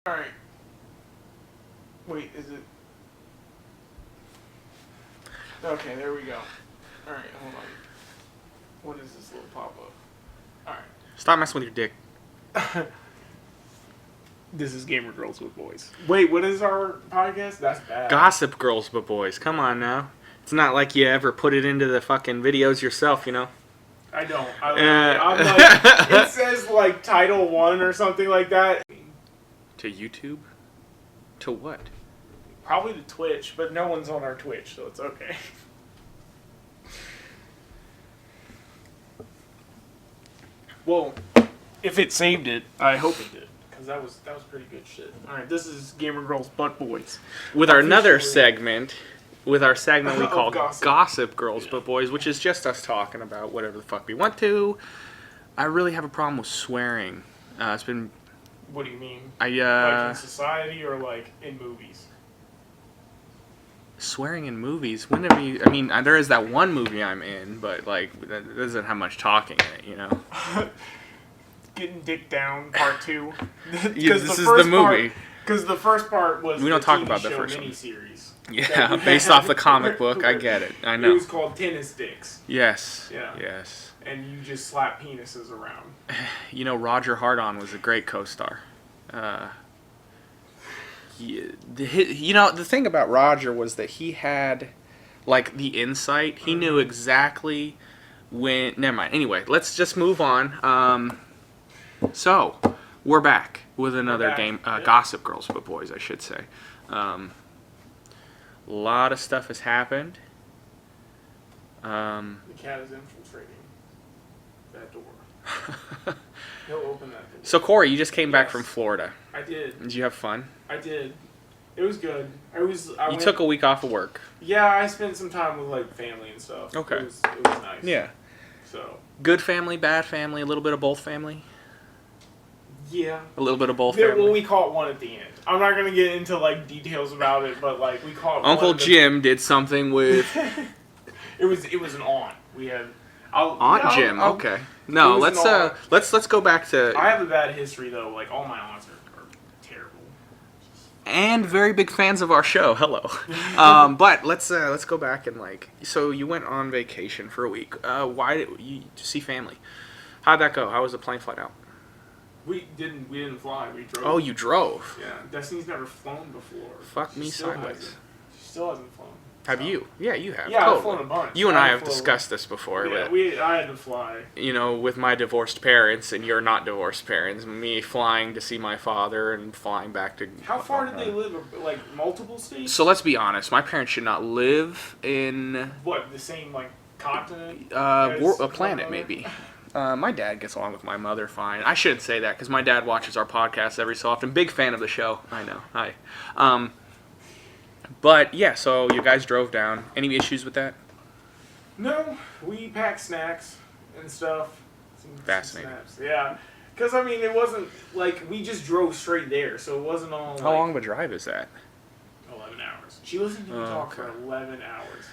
Alright. Wait, is it... Okay, there we go. Alright, hold on. What is this little pop-up? Alright. Stop messing with your dick. This is Gamer Girls with Boys. Wait, what is our podcast? That's bad. Gossip Girls with Boys. Come on now. It's not like you ever put it into the fucking videos yourself, you know? I don't. I'm like, it says like Title 1 or something like that. To YouTube? To what? Probably to Twitch, but no one's on our Twitch, so it's okay. Well, if it saved it, I hope it did, because that was pretty good shit. All right, this is Gamer Girls Butt Boys with our another segment. With our segment we call Gossip Girls But Boys, which is just us talking about whatever the fuck we want to. I really have a problem with swearing. It's been... What do you mean? Like in society or like in movies? Swearing in movies? When have you... I mean, there is that one movie I'm in, but like, that doesn't have much talking in it, you know? Getting Dick Down, Part 2. Yeah, this is the movie. Because the first part was we don't talk about the first miniseries. Yeah, based off the comic book. I get it. I know. It was called Tennis Dicks. Yes. Yeah. Yes. And you just slap penises around. You know, Roger Hardon was a great co-star. You know, the thing about Roger was that he had, like, the insight. He knew exactly when... Never mind. Anyway, let's just move on. So, we're back with another game. Gossip Girls But Boys, I should say. A lot of stuff has happened. The cat is infiltrating that door. He'll open that door. So, Corey, you just came back from Florida. I did. Did you have fun? I did. It was good. You took a week off of work. Yeah, I spent some time with like family and stuff. Okay. It was nice. Yeah. So. Good family, bad family, a little bit of both family? Yeah. A little bit of both family? Well, we caught one at the end. I'm not going to get into like details about it, but like we caught Uncle Jim did something with... It was an aunt. We had... Aunt Jim, okay. No, let's go back to... I have a bad history though. Like all my aunts are terrible. And very big fans of our show. Hello. But let's go back and like... So you went on vacation for a week. Why did you see family? How'd that go? How was the plane flight out? We didn't fly. We drove. Oh, you drove? Yeah. Destiny's never flown before. Fuck me sideways. She still hasn't flown. Have you? Yeah, you have. Yeah, I've flown a bunch. You and I have discussed this before. Yeah, I had to fly. You know, with my divorced parents and your not divorced parents, me flying to see my father and flying back to... How far did they live? Like, multiple states? So let's be honest. My parents should not live in... What, the same, like, continent? A planet, maybe. My dad gets along with my mother fine. I shouldn't say that because my dad watches our podcast every so often. Big fan of the show. I know. Hi. But, yeah, so you guys drove down. Any issues with that? No. We packed snacks and stuff. Fascinating. Some yeah. Because, I mean, it wasn't, like, we just drove straight there, so it wasn't all, How long of a drive is that? 11 hours. She listened to me talk for 11 hours.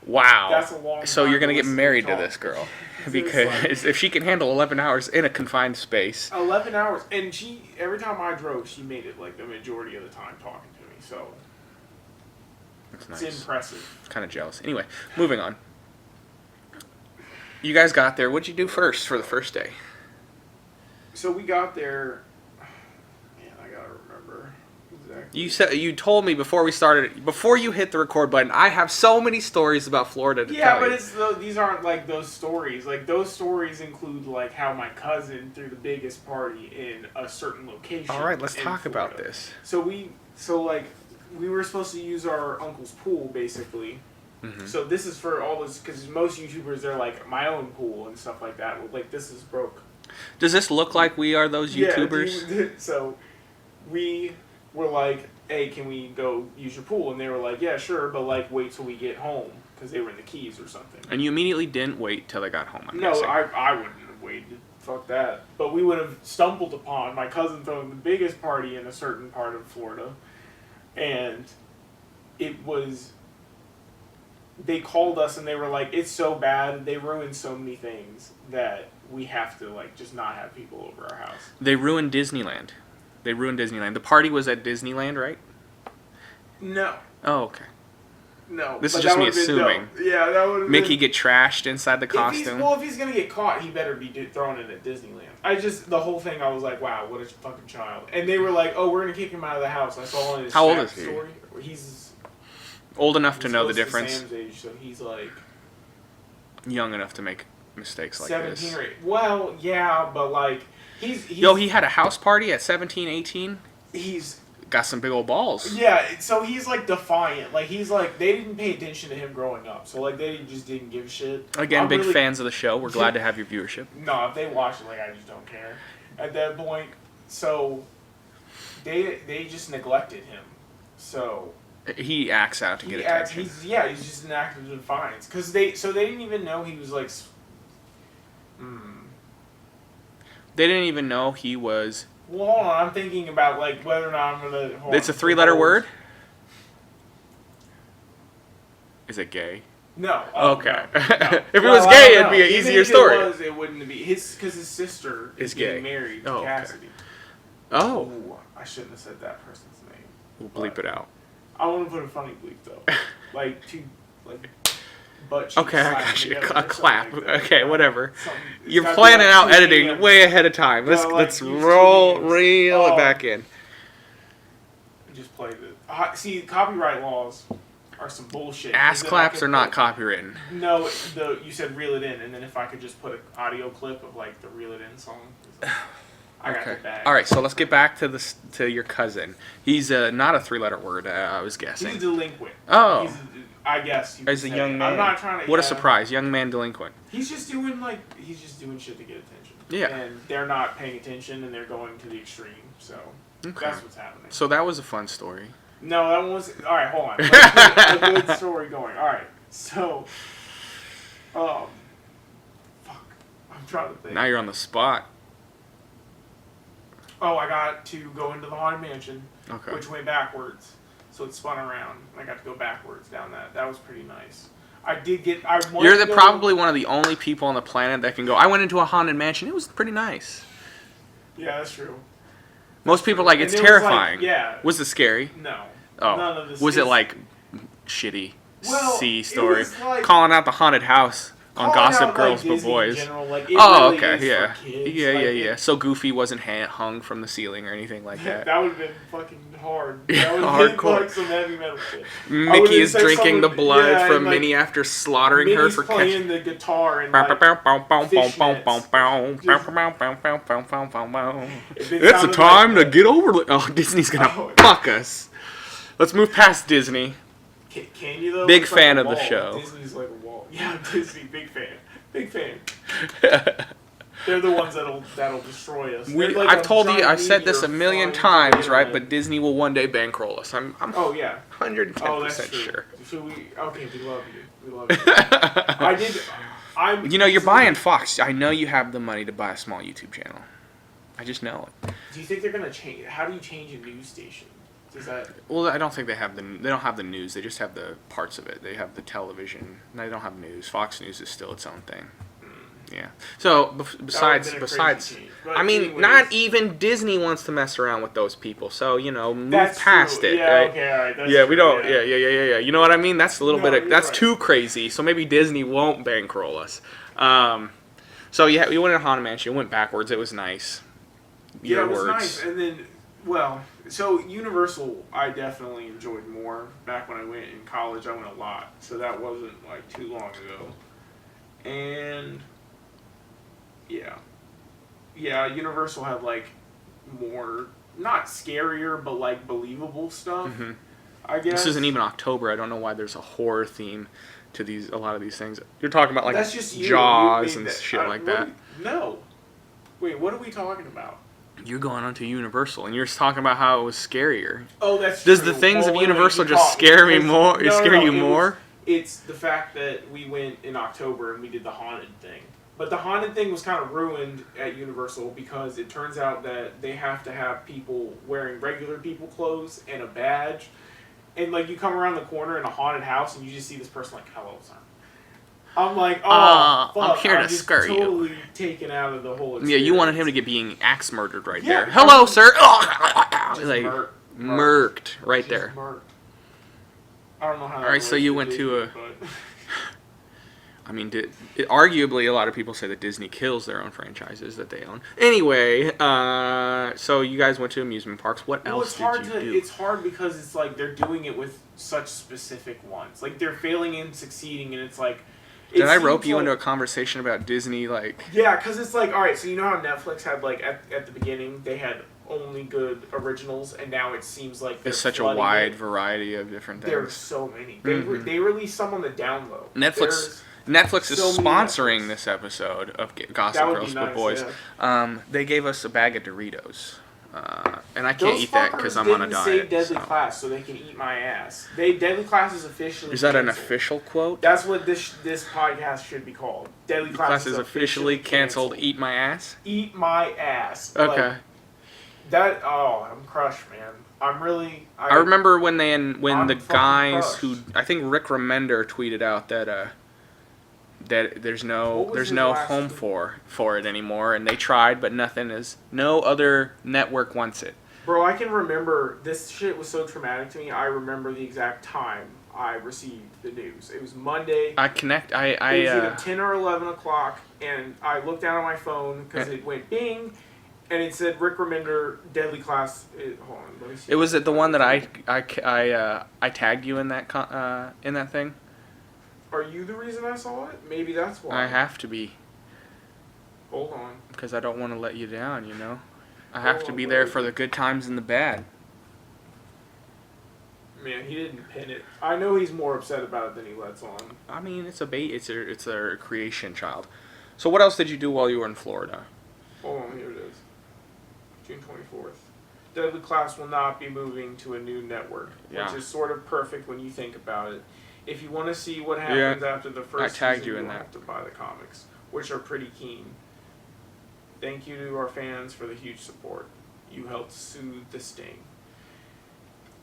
Wow. That's a long time. So you're going to get married to this girl. Because if she can handle 11 hours in a confined space. 11 hours. And she, every time I drove, she made it, like, the majority of the time talking to me, so... That's nice. It's impressive. Kind of jealous. Anyway, moving on. You guys got there. What'd you do first for the first day? So we got there. Man, I gotta remember exactly. You told me before we started, before you hit the record button. I have so many stories about Florida to tell you. Yeah, but these aren't like those stories. Like those stories include like how my cousin threw the biggest party in a certain location. All right, let's talk Florida. about this. We were supposed to use our uncle's pool, basically. Mm-hmm. So this is for all those, because most YouTubers, they're like, my own pool and stuff like that. Well, like, this is broke. Does this look like we are those YouTubers? Yeah, so we were like, hey, can we go use your pool? And they were like, yeah, sure, but like, wait till we get home, because they were in the Keys or something. And you immediately didn't wait till they got home, I'm guessing. I wouldn't have waited. Fuck that. But we would have stumbled upon my cousin throwing the biggest party in a certain part of Florida. And it was, they called us and they were like, it's so bad, they ruined so many things that we have to like just not have people over our house. They ruined Disneyland. They ruined Disneyland. The party was at Disneyland, right? No. Oh, okay. No. This but is just that me would've been assuming. dope. Yeah, that would have Mickey been... get trashed inside the costume. If he's gonna get caught, he better be thrown in at Disneyland. The whole thing, I was like, wow, what a fucking child. And they were like, oh, we're gonna kick him out of the house. I saw in his How old is he? story. He's old enough to know the close to difference. Sam's age, so he's like Young enough to make mistakes like 17 this. or 8. Well, yeah, but like he's Yo, he had a house party at 17, 18? he's Got some big old balls. yeah, so he's like defiant. Like he's like they didn't pay attention to him growing up, so like they just didn't give a shit. Again, I'm big really, fans of the show. We're glad to have your viewership. No, if they watch it, like I just don't care. At that point, so they just neglected him. So He acts out to get attention. he's just an act of defiance because they didn't even know he was like. They didn't even know he was. Well, hold on. I'm thinking about like whether or not I'm gonna. It's a 3-letter word. Is it gay? No. Okay. No. If it was gay, it'd be an easier story. If it was, it wouldn't be because his sister is getting married to Cassidy. Okay. Oh. Ooh, I shouldn't have said that person's name. We'll bleep it out. I want to put a funny bleep though, like two like. But Okay, I got you. A clap. Like that. Okay, whatever. It's You're got to be planning like out 2 editing a.m. way ahead of time. No, Let's like, use reel 2 a.m. it back in. Just played it. See, copyright laws are some bullshit. Ass claps are not copywritten. No, you said reel it in, and then if I could just put an audio clip of like the reel it in song, I got the bag. All right, so let's get back to your cousin. He's not a 3-letter word. I was guessing. He's a delinquent. Oh. I guess. As a young man. I'm not trying to. What a surprise, young man delinquent. He's just doing shit to get attention. Yeah. And they're not paying attention, and they're going to the extreme. So that's what's happening. So that was a fun story. No, that one was. All right, hold on. Let's get a good story going. All right, so, fuck, I'm trying to think. Now you're on the spot. Oh, I got to go into the Haunted Mansion, Okay. which went backwards, so it spun around. And I got to go backwards down that. That was pretty nice. I did get. You're probably one of the only people on the planet that can go. I went into a haunted mansion. It was pretty nice. Yeah, that's true. Most people are like it's And terrifying. Was like, yeah. Was it scary? No. Oh. None of this. Was it like shitty Well, C story? It was like, calling out the haunted house on Gossip out, Girls like, but Disney Boys. In general. Like, it Oh, really okay, is yeah. for kids. Yeah. So Goofy wasn't hung from the ceiling or anything like that. That would have been fucking hard. Yeah, That would have been hardcore. like some heavy metal shit. Mickey is drinking the blood from like, Minnie after slaughtering her Minnie's for playing the guitar and like, it's a time to get over. Oh, Disney's gonna fuck us. Let's move past Disney. Can you though? Big It's fan like of a the wall. show. Disney's like a wall. Yeah, Disney, big fan. Big fan. They're the ones that'll destroy us. Like I've told you, giant I've said this a meteor million flying times, through right? the But Disney will one day bankroll us. I'm oh yeah, 110% sure. So we love you. We love you. You know, you're buying Fox. I know you have the money to buy a small YouTube channel. I just know it. Do you think they're gonna change? How do you change a news station? Does that? Well, I don't think they don't have the news. They just have the parts of it. They have the television. They don't have news. Fox News is still its own thing. Yeah. So besides, I mean, anyways, not even Disney wants to mess around with those people. So move that's past true. it. Yeah. Right? Okay. All right. That's Yeah, true, we don't. Yeah. You know what I mean? That's a little bit. That's right. too crazy. So maybe Disney won't bankroll us. So yeah, we went to Haunted Mansion. It went backwards. It was nice. Yeah, it was nice. And then, so Universal, I definitely enjoyed more. Back when I went in college, I went a lot. So that wasn't like too long ago. And yeah, Universal had like more, not scarier, but like believable stuff. Mm-hmm. I guess This isn't even October. I don't know why there's a horror theme to a lot of these things. You're talking about like that's just Jaws and shit like that. No. Wait, what are we talking about? You're going on to Universal, and you're just talking about how it was scarier. Oh, that's Does true. the things of wait, Universal you just caught me, scare me because- more? No, Scare you it more? It's the fact that we went in October and we did the haunted thing. But the haunted thing was kind of ruined at Universal because it turns out that they have to have people wearing regular people clothes and a badge. And like you come around the corner in a haunted house and you just see this person like, hello, sir. I'm like, oh, fuck. I'm here to just scare you. totally taken out of the whole experience. Yeah, you wanted him to get being axe murdered right Yeah, there. Hello, sir. Just Like murked right just there. Murked. I don't know how. All right, so you went to a. I mean, arguably, a lot of people say that Disney kills their own franchises that they own. Anyway, so you guys went to amusement parks. What else did you do? It's hard because it's like they're doing it with such specific ones. Like they're failing and succeeding, and it's like. Did I rope you into a conversation about Disney? Like. Yeah, because it's like, all right, so you know how Netflix had like at the beginning they had only good originals, and now it seems like there's such a wide variety of different things. There's so many. They released some on the down low. Netflix is sponsoring this episode of Gossip Girls with Boys. Yeah. They gave us a bag of Doritos. And I can't eat that because I'm on a diet. Say Deadly Class so they can eat my ass. Deadly Class is officially. Is that canceled. An official quote? That's what this podcast should be called. Deadly Class is officially canceled. Eat my ass. Eat my ass. Okay. I'm crushed, man. I'm really. I remember when the guys crushed. Who I think Rick Remender tweeted out that there's no home for it anymore, and they tried, but no other network wants it. Bro, I can remember this shit was so traumatic to me. I remember the exact time I received the news. It was Monday. It was either 10 or 11 o'clock, and I looked down at my phone because it went bing, and it said Rick Remender Deadly Class. Hold on, let me see. Was it the one that I tagged you in that thing? Are you the reason I saw it? Maybe that's why. I have to be. Hold on. Because I don't want to let you down, you know? I have to be there for the good times and the bad. Man, he didn't pin it. I know he's more upset about it than he lets on. I mean, it's a creation child. So what else did you do while you were in Florida? Hold on, here it is. June 24th. Deadly Class will not be moving to a new network, which is sort of perfect when you think about it. If you want to see what happens after the first season, you'll have to buy the comics, which are pretty keen. Thank you to our fans for the huge support. You helped soothe the sting.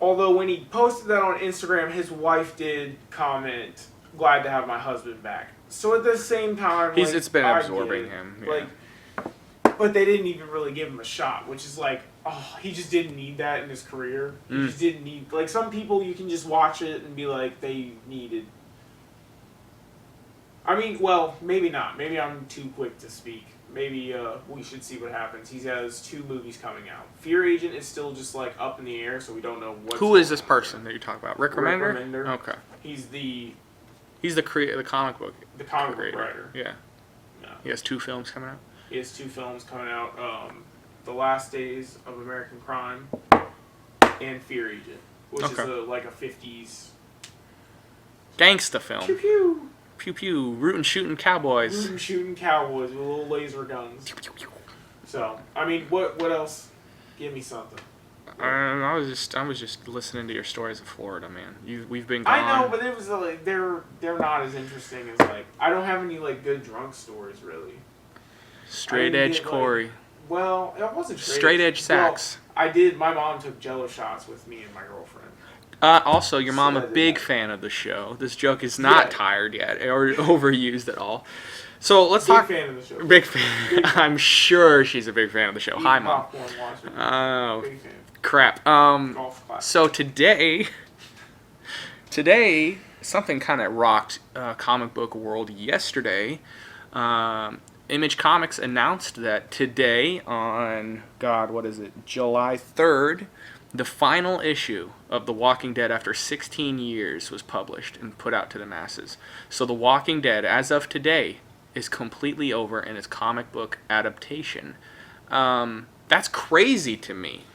Although when he posted that on Instagram, his wife did comment, "Glad to have my husband back." So at the same time, it's been absorbing him. Yeah. But they didn't even really give him a shot, which is like, oh, he just didn't need that in his career. He just didn't need... Like, some people, you can just watch it and be like, they needed... I mean, well, maybe not. Maybe I'm too quick to speak. Maybe we should see what happens. He has 2 movies coming out. Fear Agent is still just, like, up in the air, so we don't know what's... Who is this person that you're talking about? Rick Remender? Okay. He's the comic book... The comic book writer. Yeah. No. He has 2 films coming out? He has 2 films coming out, The Last Days of American Crime and Fear Agent, which is like a 50s... Gangsta film. Pew pew! Pew pew, rootin' shooting cowboys. Rootin' shooting cowboys with little laser guns. Pew, pew, pew. So, I mean, what else? Give me something. I was just listening to your stories of Florida, man. We've been gone. I know, but it was like they're not as interesting as like I don't have any like good drunk stories really. Straight edge Corey. Like, well, it wasn't straight edge sax. Well, I did. My mom took Jello shots with me and my girlfriend. Also, your mom a big fan of the show. This joke is not tired yet or overused at all. So let's talk. Big fan of the show. Big fan. I'm sure she's a big fan of the show. Hi, Mom. Oh, crap. So today, something kind of rocked comic book world yesterday. Image Comics announced that today on, July 3rd, the final issue of The Walking Dead after 16 years was published and put out to the masses. So The Walking Dead, as of today, is completely over in its comic book adaptation. That's crazy to me.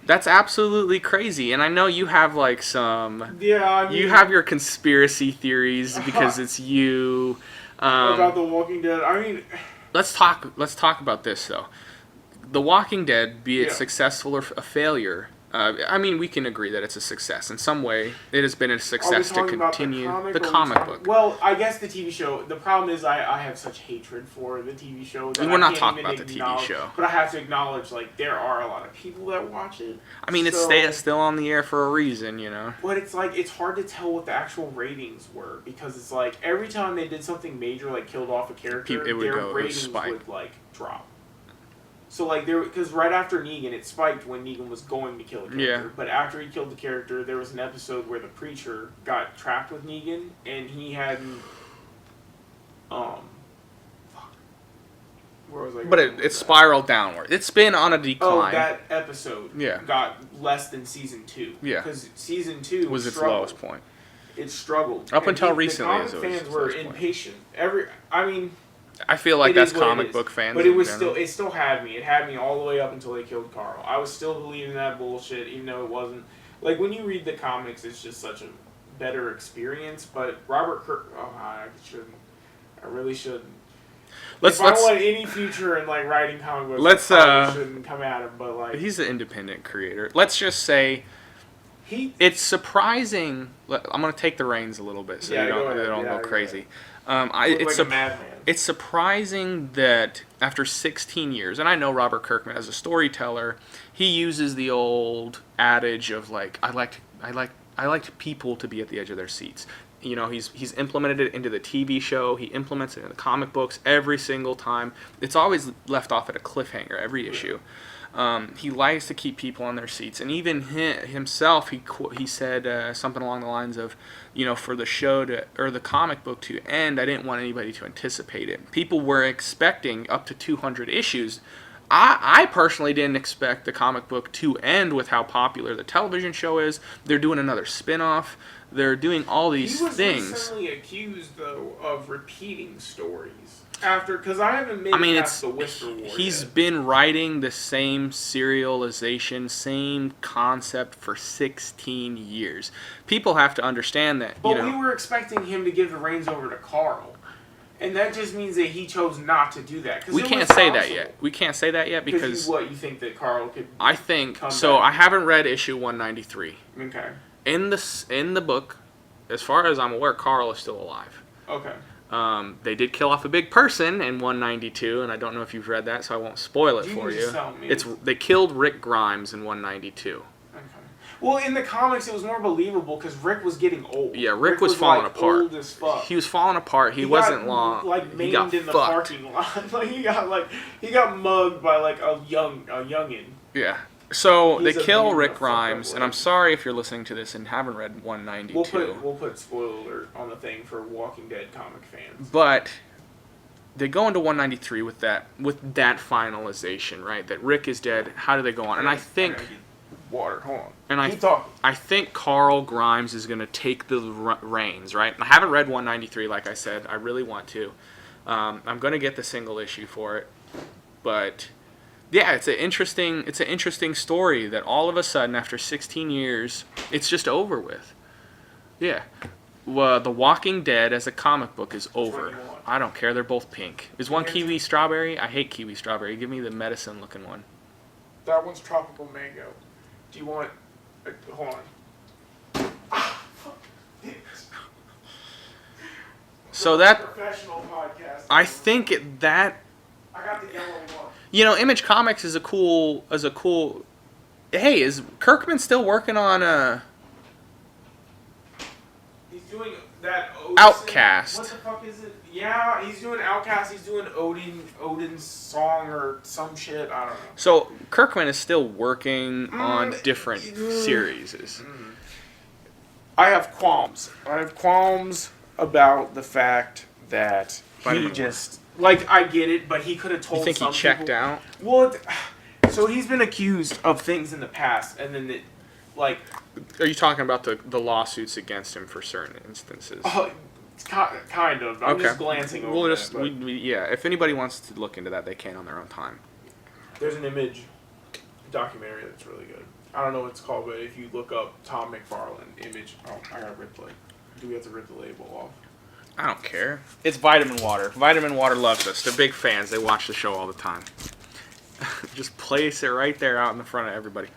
That's absolutely crazy. And I know you have like some... Yeah, I mean... You have your conspiracy theories because it's you... about The Walking Dead. I mean, let's talk about this though. The Walking Dead, be it successful or a failure, I mean, we can agree that it's a success. In some way, it has been a Are we success to talking about continue the the comic, or are we comic talking- book. Well, I guess the TV show. The problem is I have such hatred for the TV show. That We're I not can't talking even about the TV acknowledge- show. But I have to acknowledge, like, there are a lot of people that watch it. I mean, it's so, still on the air for a reason, you know. But it's like, it's hard to tell what the actual ratings were, because it's like, every time they did something major, like killed off a character, It would their go- it would ratings spike. would, like, drop. So, like, because right after Negan, it spiked when Negan was going to kill a character. Yeah. But after he killed the character, there was an episode where the preacher got trapped with Negan, and he hadn't, fuck. Where was I But going with it that? spiraled downward. It's been on a Oh, decline. that episode Yeah. got less than season 2. Yeah. Because season 2 was its struggled. lowest point. It struggled. Up And until the recently, comic it was fans its were lowest point. impatient. I feel like it that's is what it comic is. book fans. But it in was general. it still had me. It had me all the way up until they killed Carl. I was still believing that bullshit, even though it wasn't. Like, when you read the comics, it's just such a better experience. But Robert Kirk, I shouldn't. I really shouldn't. Let's if I want any future in, like, writing comic books, let's, I probably shouldn't come at him. But, like, he's an independent creator. Let's just say it's surprising. I'm gonna take the reins a little bit so Yeah, they go don't ahead. go Yeah, go crazy. Look It's like a madman. It's surprising that after 16 years, and I know Robert Kirkman as a storyteller, he uses the old adage of, like, I like people to be at the edge of their seats. You know, he's implemented it into the TV show. He implements it in the comic books every single time. It's always left off at a cliffhanger every issue. He likes to keep people on their seats, and even himself, he said something along the lines of, you know, for the show or the comic book to end, I didn't want anybody to anticipate it. People were expecting up to 200 issues. I personally didn't expect the comic book to end with how popular the television show is. They're doing another spin-off. They're doing all these things. He was recently accused, though, of repeating stories. Because I haven't made past the Whisper War he's yet. been writing the same serialization, same concept for 16 years. People have to understand that. But we were expecting him to give the reins over to Carl. And that just means that he chose not to do that. We can't say that yet. We can't say that yet because... you think that Carl could... I think... come So back? I haven't read issue 193. Okay. In the book, as far as I'm aware, Carl is still alive. Okay. They did kill off a big person in 192, and I don't know if you've read that, so I won't spoil it for you. Just tell me. They killed Rick Grimes in 192. Okay. Well, in the comics, it was more believable because Rick was getting old. Yeah, Rick was falling like, apart. Old as fuck. He was falling apart. He wasn't got, long. Like, he maimed got in the fucked. parking lot. he got mugged by like a youngin. Yeah. So He's they a kill being Rick a fucked Grimes, up and I'm boy. sorry if you're listening to this and haven't read 192. We'll put spoiler alert on the thing for Walking Dead comic fans. But they go into 193 with that finalization, right? That Rick is dead. How do they go on? And I think Water. Hold on. And Keep talking. I think Carl Grimes is going to take the reins, right? I haven't read 193, like I said. I really want to. I'm going to get the single issue for it. But yeah, it's an interesting story that all of a sudden, after 16 years, it's just over with. Yeah. Well, The Walking Dead as a comic book is over. What do you want? I don't care. They're both pink. Is one kiwi strawberry? I hate kiwi strawberry. Give me the medicine looking one. That one's tropical mango. Do you want... hold on. So that... Professional podcast. I think that... I got the yellow one. You know, Image Comics is a cool... Hey, is Kirkman still working on He's doing that Outcast? What the fuck is it? Yeah, he's doing Outcast. He's doing Odin's song or some shit. I don't know. So Kirkman is still working on different series. I have qualms. About the fact that Vitamin he just like I get it, but he could have told. You think he checked out? Well, so he's been accused of things in the past, and then Are you talking about the lawsuits against him for certain instances? Kind of. I'm just glancing over that. Yeah, if anybody wants to look into that, they can on their own time. There's an Image documentary that's really good. I don't know what it's called, but if you look up Tom McFarlane Image, I gotta rip do we have to rip the label off? I don't care. It's Vitamin Water. Vitamin Water loves us. They're big fans. They watch the show all the time. Just place it right there out in the front of everybody.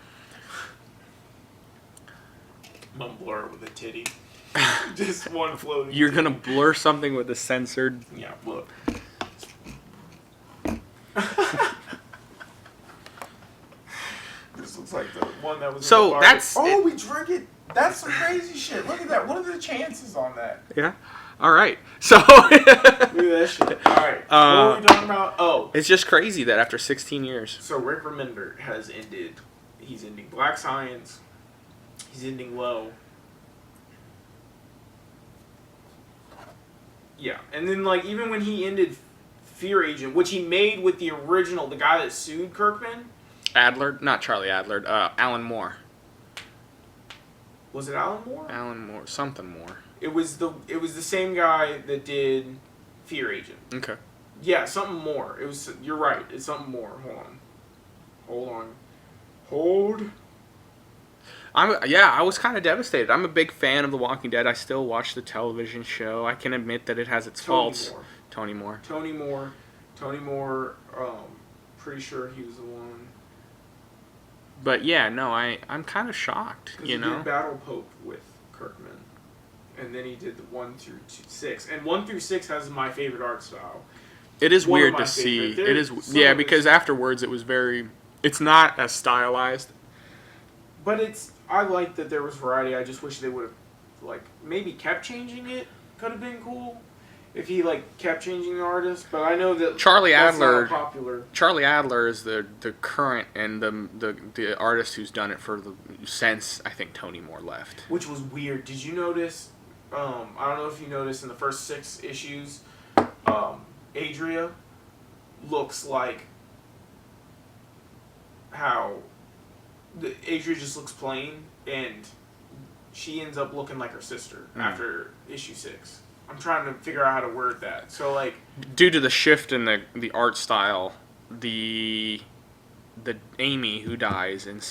I'm gonna blur it with a titty. Just one floating. You're titty. gonna blur something with a censored. Yeah, look. This looks like the one that was. So, in the bar. that's- Oh, we drink it. That's some crazy shit. Look at that. What are the chances on that? Yeah. All right. So. Look at that shit. All right. What were we talking about? Oh. It's just crazy that after 16 years. So Rick Remender has ended. He's ending Black Science. He's ending Low. Yeah, and then like even when he ended Fear Agent, which he made with the original, the guy that sued Kirkman. Adler, not Charlie Adler, Alan Moore. Was it Alan Moore? Alan Moore, something Moore. It was the same guy that did Fear Agent. Okay. Yeah, something more. It was. You're right. It's something more. Hold. I was kind of devastated. I'm a big fan of The Walking Dead. I still watch the television show. I can admit that it has its faults. Tony Moore. Tony Moore. Pretty sure he was the one. But yeah, no, I'm kind of shocked. You know. He did Battle Pope with Kirkman, and then he did the 1 through 6, and 1 through 6 has my favorite art style. It is One of weird my to see. favorite. It is, yeah, because afterwards it was very. It's not as stylized. But I like that there was variety. I just wish they would have, like, maybe kept changing it. Could have been cool if he like kept changing the artist. But I know that Charlie that's Adler. not popular. Charlie Adler is the current and the artist who's done it for since I think Tony Moore left. Which was weird. Did you notice? I don't know if you noticed in the first 6 issues, Adria looks like how Adria just looks plain, and she ends up looking like her sister after issue 6. I'm trying to figure out how to word that. So like, due to the shift in the art style, the Amy who dies in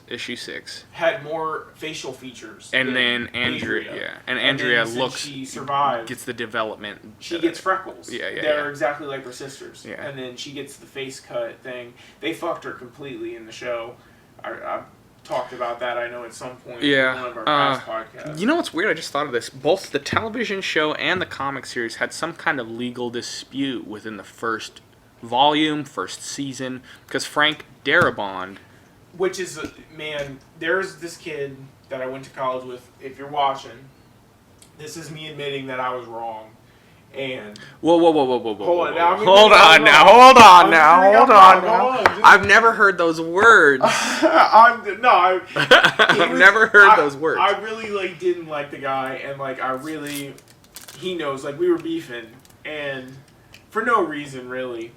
issue 6 had more facial features, and than then Andrea, and Andrea then looks, she survives, gets the development. She gets freckles. Yeah. They're exactly like her sisters. Yeah. And then she gets the face cut thing. They fucked her completely in the show. I've talked about that, I know, at some point in one of our past podcasts. You know what's weird? I just thought of this. Both the television show and the comic series had some kind of legal dispute within the first volume, first season, because Frank Darabont... Which is, man, there's this kid that I went to college with. If you're watching, this is me admitting that I was wrong. And Whoa. Hold on now. Hold on now. I've never heard those words. I've never heard those words. I really like didn't like the guy, and like he knows, like we were beefing, and for no reason really.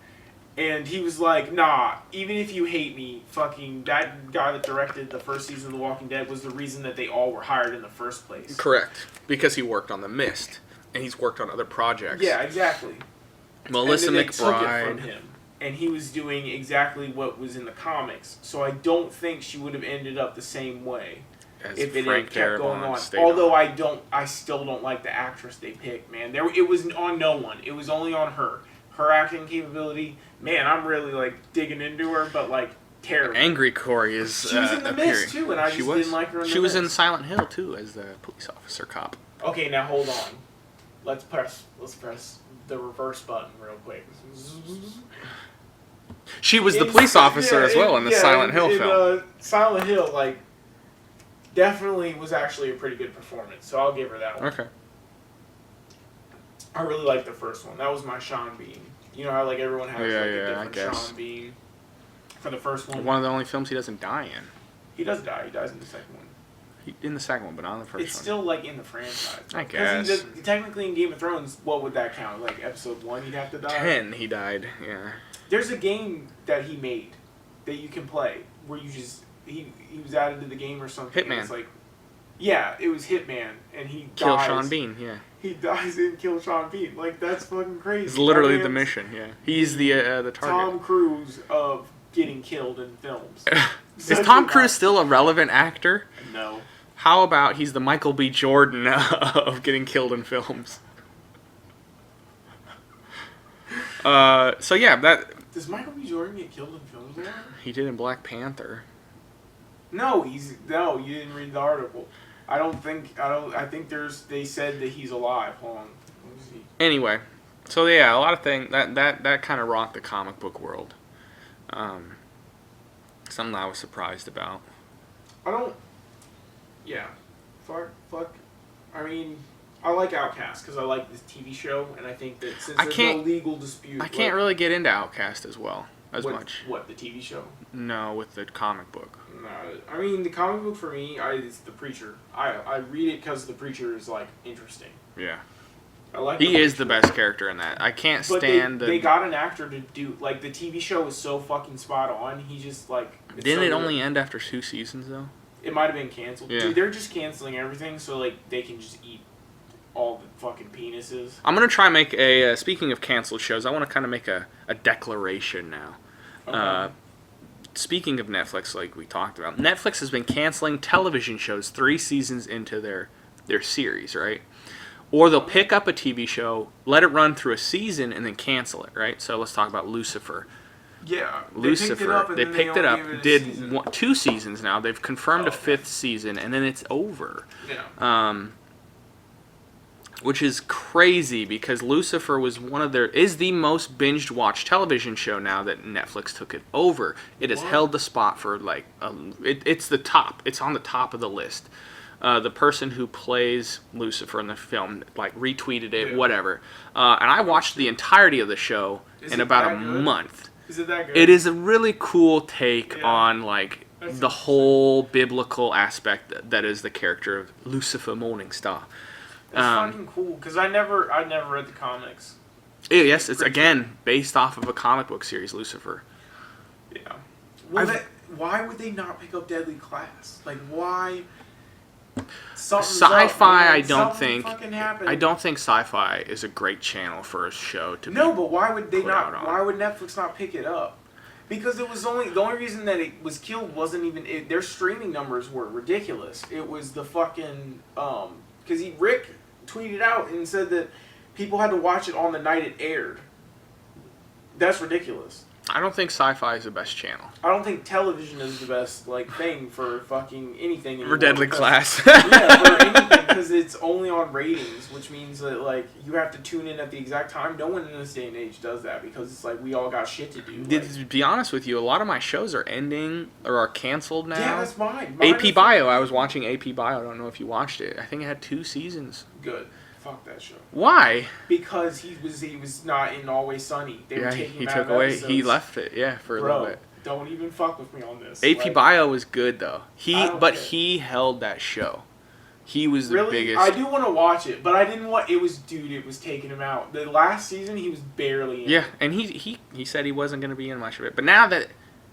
And he was like, nah, even if you hate me, fucking that guy that directed the first season of The Walking Dead was the reason that they all were hired in the first place. Correct. Because he worked on The Mist. And he's worked on other projects. Yeah, exactly. Melissa and then they McBride. took it from him, and he was doing exactly what was in the comics. So I don't think she would have ended up the same way As if it Frank had kept going on. stayed Although on. I still don't like the actress they picked. Man, it was on no one. It was only on her. Her acting capability. Man, I'm really like digging into her, but like terrible. Angry Corey is. She was in The Mist too, and I just didn't like her in She The was Mist. in Silent Hill too as the police officer cop. Okay, now hold on. Let's press the reverse button real quick. She was the police officer as well in the Silent Hill film. Silent Hill, like, definitely was actually a pretty good performance, so I'll give her that one. Okay. I really liked the first one. That was my Sean Bean. You know how like everyone has a different Sean Bean for the first one. One of the only films he doesn't die in. He does die. He dies in the second one. In the second one, but not in the first one. It's still like in the franchise. I guess. Technically in Game of Thrones, what would that count? Like episode 1, he'd have to die? 10, he died, yeah. There's a game that he made that you can play where you just... He was added to the game or something. Hitman. It's like, yeah, it was Hitman, and he Kill dies. Sean Bean, yeah. He dies in Kill Sean Bean. Like, that's fucking crazy. It's literally the mission, yeah. He's the target. Tom Cruise of getting killed in films. Is Tom Cruise still a relevant actor? No. How about he's the Michael B. Jordan of getting killed in films? So yeah, that... Does Michael B. Jordan get killed in films a lot? He did in Black Panther. No, you didn't read the article. I think they said that he's alive. Hold on. Let me see. Anyway, so yeah, a lot of things that kind of rocked the comic book world. Something I was surprised about. I don't. Yeah. Fuck. I mean, I like Outcast because I like this TV show, and I think that since there's no legal dispute, I can't really get into Outcast as much. What, the TV show? No, with the comic book. No, I mean the comic book for me, it's The Preacher. I read it because The Preacher is like interesting. Yeah. I like. He is the best character in that. I can't stand. They got an actor to do like the TV show is so fucking spot on. He just like. Didn't it only end after 2 seasons though? It might have been canceled. Yeah. Dude, they're just canceling everything so like they can just eat all the fucking penises. I'm gonna try and make a. Speaking of canceled shows, I want to kind of make a declaration now. Okay. Speaking of Netflix, like we talked about, Netflix has been canceling television shows 3 seasons into their series, right? Or they'll pick up a TV show, let it run through a season, and then cancel it, right? So let's talk about Lucifer. Yeah, Lucifer. They picked it up, did 2 seasons now. They've confirmed a 5th season, and then it's over. Yeah. Which is crazy because Lucifer was is the most binged watched television show now that Netflix took it over. It has held the spot for like it's the top. It's on the top of the list. The person who plays Lucifer in the film like retweeted it, whatever. And I watched the entirety of the show in about a month. Is it that good? It is a really cool take on like the whole biblical aspect that is the character of Lucifer Morningstar. It's fucking cool because I never read the comics. Yes, it's again based off of a comic book series, Lucifer. Yeah. Well, why would they not pick up Deadly Class? Like, why? Sci-fi, I don't think. I don't think Sci-Fi is a great channel for a show to. No, but why would they not? Why would Netflix not pick it up? Because it was the only reason that it was killed wasn't even their streaming numbers were ridiculous. It was the fucking because Rick tweeted out and said that people had to watch it on the night it aired. That's ridiculous. I don't think Sci-Fi is the best channel. I don't think television is the best thing for fucking anything anymore. For Deadly Class. Yeah, for anything because it's only on ratings, which means that you have to tune in at the exact time. No one in this day and age does that because it's we all got shit to do. To be honest with you, a lot of my shows are ending or are canceled now. Yeah, that's mine. AP Bio. I was watching AP Bio. I don't know if you watched it. I think it had 2 seasons. Good. Fuck that show. Why? Because he was not in Always Sunny. They were taking he took away. Episodes. He left it. For a little bit. Don't even fuck with me on this. AP Bio was good though. He held that show. He was the biggest. I do want to watch it, but I didn't want. It was taking him out. The last season he was barely in. Yeah, and he said he wasn't going to be in much of it, but now that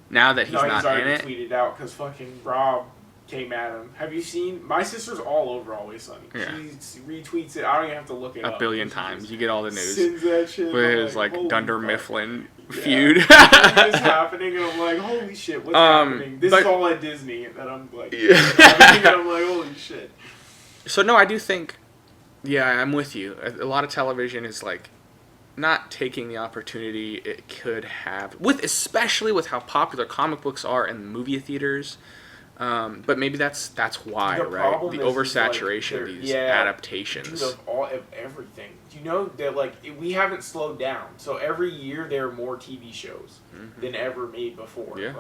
he's not in it, tweeted out because fucking Rob came at him. Have you seen? My sister's all over Always Sunny. Yeah. She retweets it. I don't even have to look it up. A billion times. You get all the news. Sends that shit. With his Dunder Mifflin feud. It's happening, and I'm like, holy shit, what's happening? This is all at Disney, and I'm like, I'm like, holy shit. So no, I do think, I'm with you. A lot of television is not taking the opportunity it could have, especially with how popular comic books are in movie theaters. But maybe that's why, right? The oversaturation of these adaptations. Of everything. Do you know that we haven't slowed down? So every year there are more TV shows than ever made before. Yeah.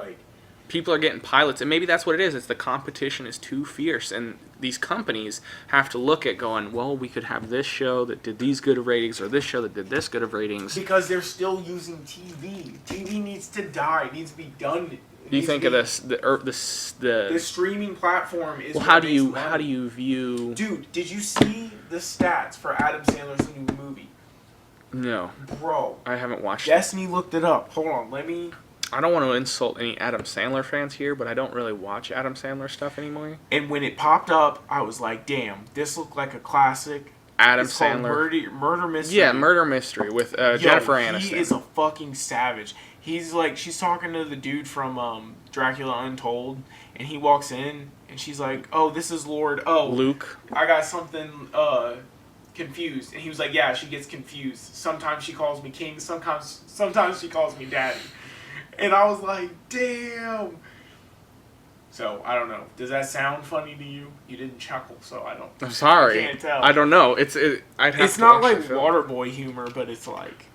People are getting pilots, and maybe that's what it is. It's the competition is too fierce, and these companies have to look at going, well, we could have this show that did these good of ratings, or this show that did this good of ratings. Because they're still using TV. TV needs to die. It needs to be done. Do you think of this? The streaming platform is. Well, how do you view? Dude, did you see the stats for Adam Sandler's new movie? No, bro, I haven't watched. Destiny looked it up. Hold on, let me. I don't want to insult any Adam Sandler fans here, but I don't really watch Adam Sandler stuff anymore. And when it popped up, I was like, "Damn, this looked like a classic." Adam Sandler. Murder mystery. Yeah, murder mystery with Jennifer Aniston. He is a fucking savage. He's she's talking to the dude from Dracula Untold, and he walks in, and she's like, "Oh, this is Lord. Oh, Luke. I got something confused." And he was like, "Yeah, she gets confused. Sometimes she calls me king. Sometimes she calls me daddy." And I was like, "Damn." So I don't know. Does that sound funny to you? You didn't chuckle, so I don't. I'm sorry. I can't tell. I don't know. I'd have It's to not watch like the film. Waterboy humor, but it's like.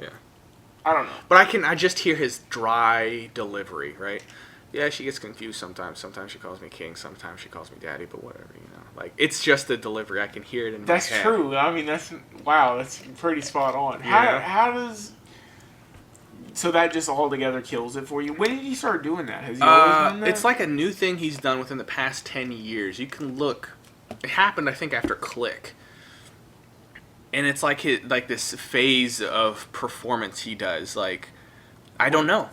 Yeah. I don't know. But I just hear his dry delivery, right? Yeah, she gets confused sometimes. Sometimes she calls me king. Sometimes she calls me daddy. But whatever, Like, it's just the delivery. I can hear it in my head. That's true. I mean, that's pretty spot on. Yeah. How does? So that just altogether kills it for you. When did he start doing that? Has he always done that? It's like a new thing he's done within the past 10 years. You can look. It happened, I think, after Click. And it's like this phase of performance he does. Like, I don't know.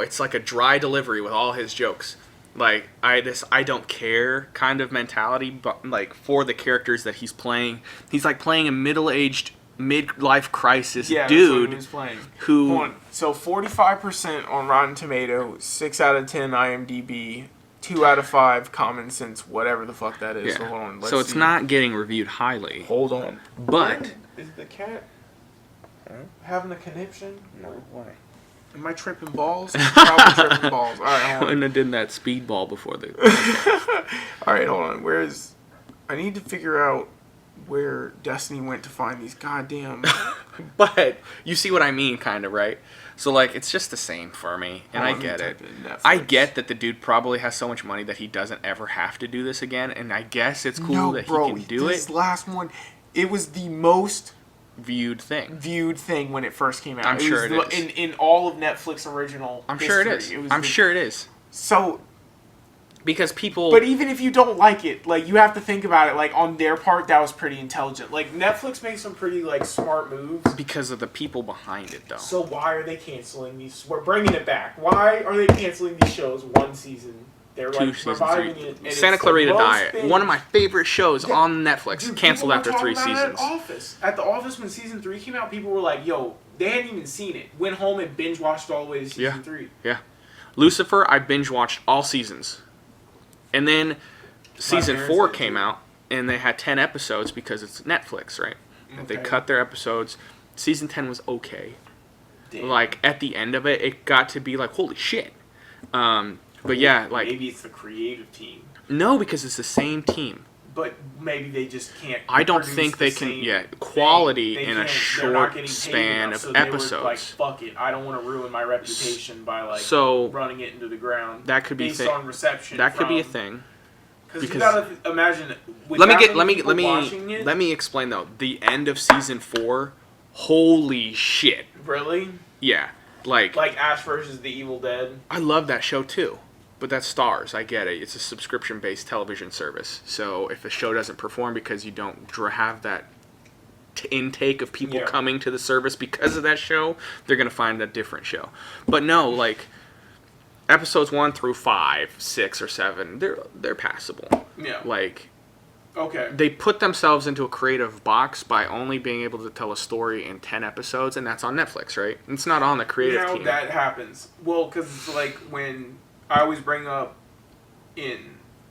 It's like a dry delivery with all his jokes. Like, I don't care kind of mentality, but like for the characters that he's playing. He's like playing a middle-aged midlife crisis dude that's what he was playing. who. Hold on. So 45% on Rotten Tomatoes, 6 out of 10 IMDb, 2 out of 5 Common Sense, whatever the fuck that is. Yeah. So hold on. So it's not getting reviewed highly. Hold on. But Is the cat having a conniption? no, why? Am I tripping balls? Probably tripping balls. All right, hold on. Wouldn't have done that speedball before the. All right, hold on. I need to figure out where Destiny went to find these goddamn. But you see what I mean, kind of, right? So like, it's just the same for me, and I get it. I get that the dude probably has so much money that he doesn't ever have to do this again, and I guess it's cool that he can do this it. last one, it was the most Viewed thing when it first came out. I'm sure it is. In all of Netflix original. I'm sure it is. I'm sure it is. So. Because people. But even if you don't like it, like, you have to think about it. Like, on their part, that was pretty intelligent. Like, Netflix makes some pretty, like, smart moves. Because of the people behind it, though. So why are they canceling these? We're bringing it back. Why are they canceling these shows one season? They're, Two like, seasons, reviving three. it. And Santa Clarita Diet. binge. One of my favorite shows on Netflix. Dude, Canceled people after were 3 talking about it seasons. At the Office, when season 3 came out, people were like, yo, they hadn't even seen it. Went home and binge watched all the way to season 3. Yeah. Lucifer, I binge watched all seasons. And then season 4 came out, and they had 10 episodes because it's Netflix, right? Okay. They cut their episodes. Season 10 was okay. Damn. Like, at the end of it, it got to be like, holy shit. But yeah, like... Maybe it's the creative team. No, because it's the same team. But maybe they just can't. I don't think they can. Yeah, quality in a short span of episodes. Were like, fuck it, I don't want to ruin my reputation by like running it into the ground. That could be based on reception. That could be a thing. Because you gotta imagine. Let me explain though. The end of season 4. Holy shit! Really? Yeah, like Ash versus the Evil Dead. I love that show too. But that's Stars. I get it. It's a subscription-based television service. So if a show doesn't perform because you don't have that intake of people coming to the service because of that show, they're going to find a different show. But no, like, episodes 1 through 5, 6, or 7, they're passable. Yeah. Like, okay. They put themselves into a creative box by only being able to tell a story in 10 episodes, and that's on Netflix, right? It's not on the creative team. That happens. Well, because, like, when... I always bring up in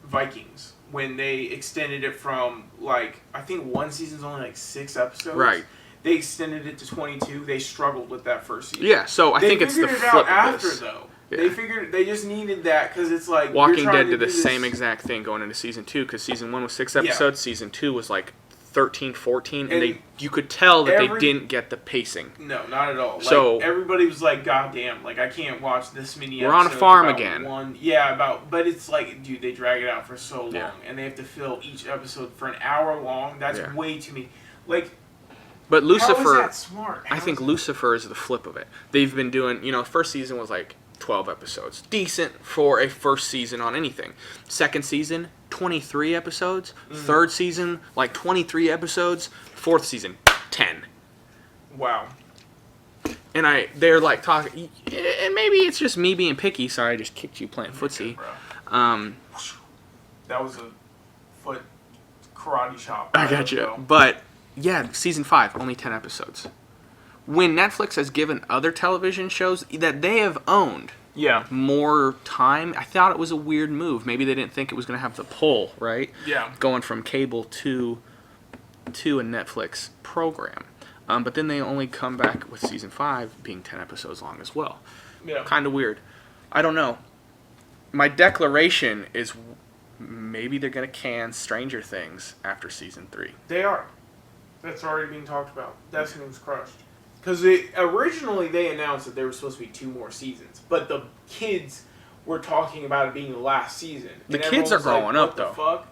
Vikings when they extended it from like I think one season's only like 6 episodes. Right. They extended it to 22. They struggled with that first season. Yeah. So I think it's the flip out of this. after though. Yeah. They just needed that because it's like Walking Dead did the same exact thing going into season 2 because season 1 was 6 episodes. Yeah. Season 2 was like 13, 14, and you could tell that they didn't get the pacing. No, not at all. So like, everybody was like, "God damn! Like I can't watch this many." We're on a farm again. But it's like, dude, they drag it out for so long, and they have to fill each episode for an hour long. That's way too many. Like, but Lucifer, how is that smart? I think Lucifer is the flip of it. They've been doing, first season was like 12 episodes, decent for a first season on anything. Second season, 23 episodes. Third season, like 23 episodes. Fourth season, 10. Wow. And they're like talking, and maybe it's just me being picky. Sorry, I just kicked you playing footsie. That was a foot karate chop. I got you. But yeah, season 5, only 10 episodes. When Netflix has given other television shows that they have owned more time, I thought it was a weird move. Maybe they didn't think it was going to have the pull, right? Yeah. Going from cable to a Netflix program. But then they only come back with season 5 being 10 episodes long as well. Yeah. Kind of weird. I don't know. my declaration is maybe they're going to can Stranger Things after season 3. They are. That's already being talked about. Destiny was crushed. Because originally they announced that there was supposed to be 2 more seasons, but the kids were talking about it being the last season. The kids are growing up, though. Fuck?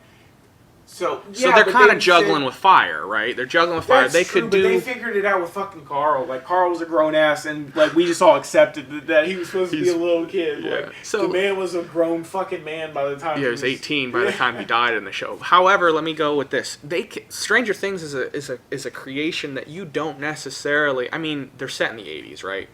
So they're kind of juggling with fire, right? They're juggling with fire. That's They true, could but do. they figured it out with fucking Carl. Like, Carl was a grown ass, and like we just all accepted that he was supposed to be a little kid. Yeah. Like, So the man was a grown fucking man by the time. Yeah, he was 18 by the time he died in the show. However, let me go with this. Stranger Things is a creation that you don't necessarily. I mean, they're set in the 80s, right?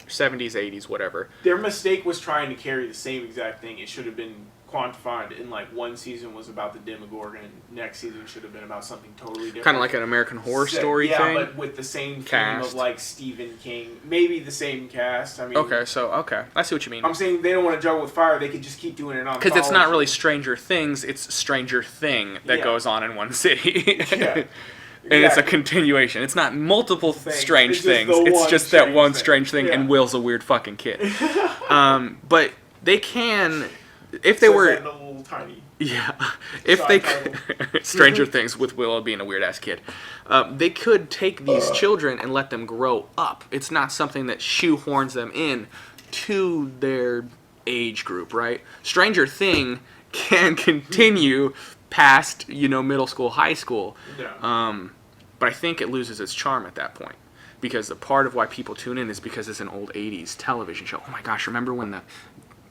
70s, 80s, whatever. Their mistake was trying to carry the same exact thing. It should have been quantified in like one season was about the Demogorgon, next season should have been about something totally different. Kind of like an American Horror Story thing. Yeah, but with the same theme of like Stephen King, maybe the same cast. I mean, okay, I see what you mean. I'm saying they don't want to juggle with fire. They could just keep doing it on. Because it's not really Stranger Things; it's Stranger Thing that goes on in one city. Yeah. And it's a continuation. It's not multiple strange things. It's just that one strange thing, and Will's a weird fucking kid. But they can, if they were, a little tiny. Yeah, if they could, Stranger Things with Willow being a weird ass kid, they could take these children and let them grow up. It's not something that shoehorns them in to their age group, right? Stranger Thing can continue past, middle school, high school. Yeah. But I think it loses its charm at that point. Because the part of why people tune in is because it's an old 80s television show. Oh my gosh, remember when the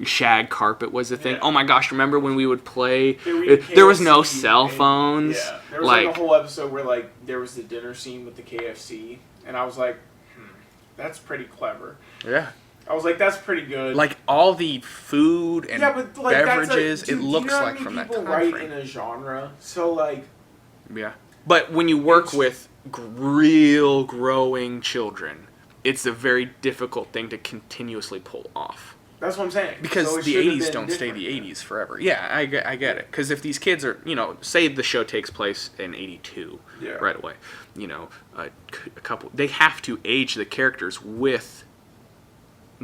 shag carpet was a thing? Yeah. Oh my gosh, remember when we would play? There was no cell phones. Yeah. There was like a whole episode where like there was the dinner scene with the KFC. And I was like, that's pretty clever. Yeah. I was like, that's pretty good. Like all the food and but, like, beverages, dude, it looks like from that time frame. Write in a genre, so like. Yeah, but when you work with real growing children, it's a very difficult thing to continuously pull off. That's what I'm saying. Because so the 80s don't stay the 80s forever. Yeah, I get it. Because if these kids are, say the show takes place in 82 right away, a couple, they have to age the characters with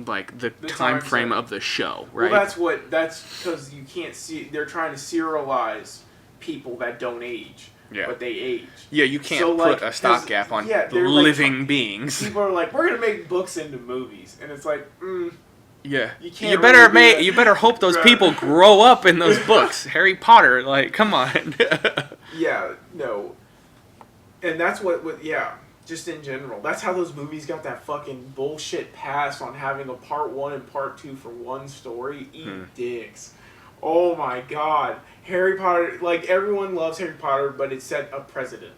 like the time frame of the show, right? Well, that's because you can't see. They're trying to serialize people that don't age, but they age. Yeah, you can't put a stopgap on living beings. People are like, we're gonna make books into movies, and it's like, yeah, you can't. You better hope those people grow up in those books. Harry Potter, like, come on. Yeah, no, and that's what. Just in general. That's how those movies got that fucking bullshit pass on having a part 1 and part 2 for one story. Eat dicks. Oh my god. Harry Potter, like, everyone loves Harry Potter, but it set a precedent.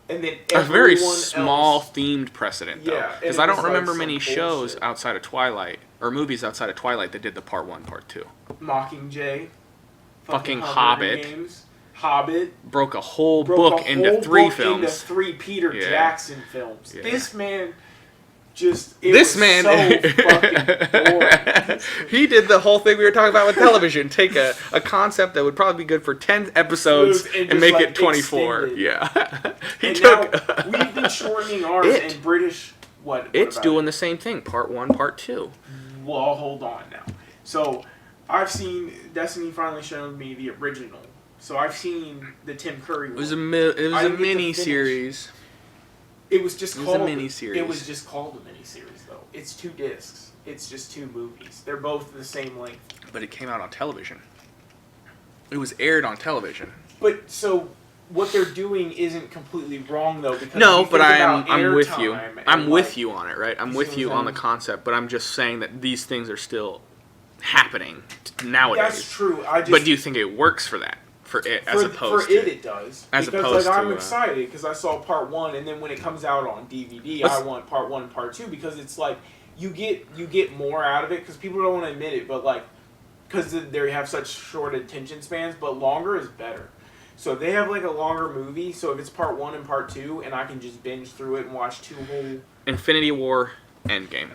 And then a very small themed precedent, though. Yeah. Because I don't remember many shows outside of Twilight, or movies outside of Twilight that did the part 1, part 2. Mockingjay. Fucking Hobbit. Games. Hobbit broke a whole book into 3 films. Into 3 Peter Jackson films. Yeah. This man just so fucking boring. He did the whole thing we were talking about with television. Take a concept that would probably be good for 10 episodes and make it 24. Extended. Yeah. Now, we've been shortening ours in British It's doing the same thing. Part 1, part 2. Well, hold on now. So I've seen Destiny finally showed me the original. So I've seen the Tim Curry one. It was a mini series. It was just called a mini series. It was just called a mini series though. It's 2 discs. It's just 2 movies. They're both the same length. But it came out on television. It was aired on television. But so what they're doing isn't completely wrong though. Because but I'm with you. I'm with you on it, right? I'm with you on the concept. But I'm just saying that these things are still happening nowadays. That's true. But do you think it works for that? For it, as opposed to... it does. As because, opposed I'm to, excited because I saw part 1, and then when it comes out on DVD, I want part 1 and part 2 because it's like, you get more out of it because people don't want to admit it, but like, because they have such short attention spans, but longer is better. So if they have like a longer movie, so if it's part 1 and part 2, and I can just binge through it and watch 2 whole... Infinity War... Endgame.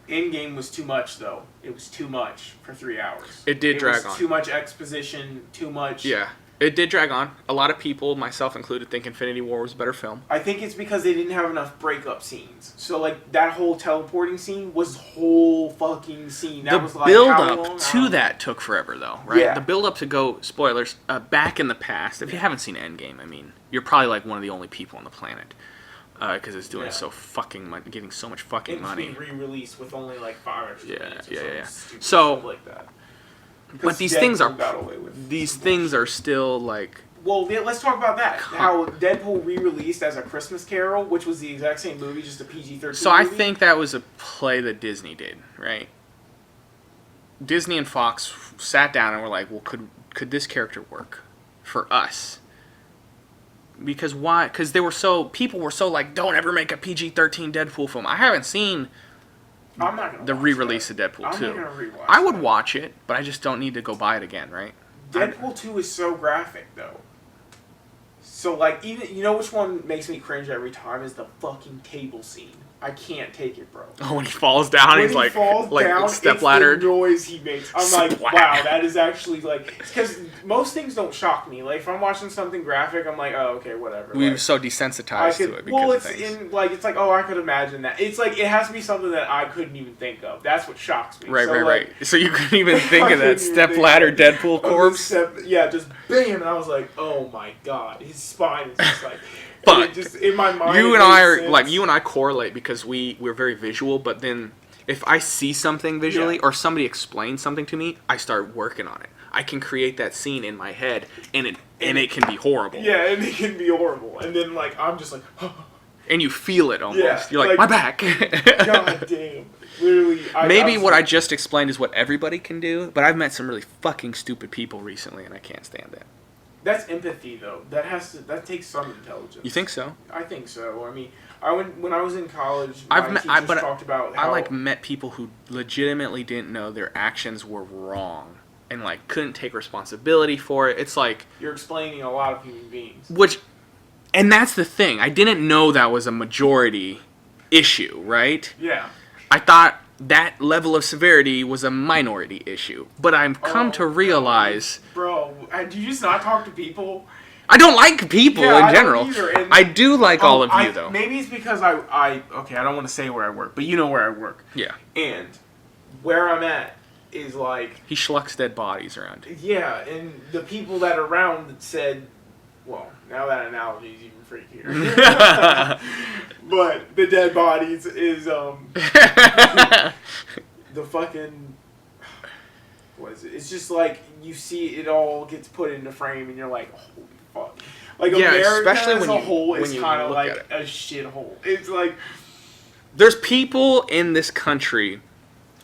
Endgame was too much, though. It was too much for 3 hours. It did drag on. Too much exposition, too much... Yeah. It did drag on. A lot of people, myself included, think Infinity War was a better film. I think it's because they didn't have enough breakup scenes. So, like, that whole teleporting scene was whole fucking scene. That The was like build-up to that took forever, though, right? Yeah. The build-up to go, spoilers, back in the past, if you haven't seen Endgame, I mean, you're probably like one of the only people on the planet. Because it's doing so fucking much, getting so much fucking money. Re-released with only like 5 extra minutes or something stupid So, shit like that. but these things are still like. Well, let's talk about that. How Deadpool re-released as A Christmas Carol, which was the exact same movie, just a PG-13 So movie. I think that was a play that Disney did, right? Disney and Fox sat down and were like, well, could this character work for us? Because why? Because people were so like, don't ever make a PG-13 Deadpool film. I haven't seen I'm not gonna the re-release of Deadpool 2. I'm not gonna rewatch I would that. watch it, but I just don't need to go buy it again, right? Deadpool 2 is so graphic, though. So, like, even, you know which one makes me cringe every time is the fucking table scene. I can't take it, bro. Oh, when he falls down, he's like step laddered. It's the noise he makes. I'm like, wow, that is actually like, because most things don't shock me. Like if I'm watching something graphic, I'm like, oh, okay, whatever. We were like, so desensitized to it. Because it's in like it's like, oh, I could imagine that. It's like it has to be something that I couldn't even think of. That's what shocks me. Right. So you couldn't even think of that step ladder Deadpool corpse. Just bam, and I was like, oh my god, his spine is just like. But just in my mind, you and I correlate because we're very visual. But then if I see something visually or somebody explains something to me, I start working on it. I can create that scene in my head, and it can be horrible. Yeah, and it can be horrible. And then like I'm just like, and you feel it almost. Yeah, You're like my back. God damn. Literally. Maybe what I just explained is what everybody can do, but I've met some really fucking stupid people recently, and I can't stand it. That's empathy, though. That takes some intelligence. You think so? I think so. I mean, when I was in college, teachers talked about how... I met people who legitimately didn't know their actions were wrong and like couldn't take responsibility for it. It's like you're explaining a lot of human beings. And that's the thing. I didn't know that was a majority issue, right? Yeah. I thought that level of severity was a minority issue, but I've come to realize... Bro, do you just not talk to people? I don't like people in general. I do like all of you, though. Maybe it's because I don't want to say where I work, but you know where I work. Yeah. And where I'm at is like... He schlucks dead bodies around. Yeah, and the people that are around said... Well, now that analogy is even freakier. But the dead bodies is the fucking what is it? It's just like you see it all gets put into frame and you're like, holy fuck. Like America as a whole is kind of like a shithole. It's like there's people in this country.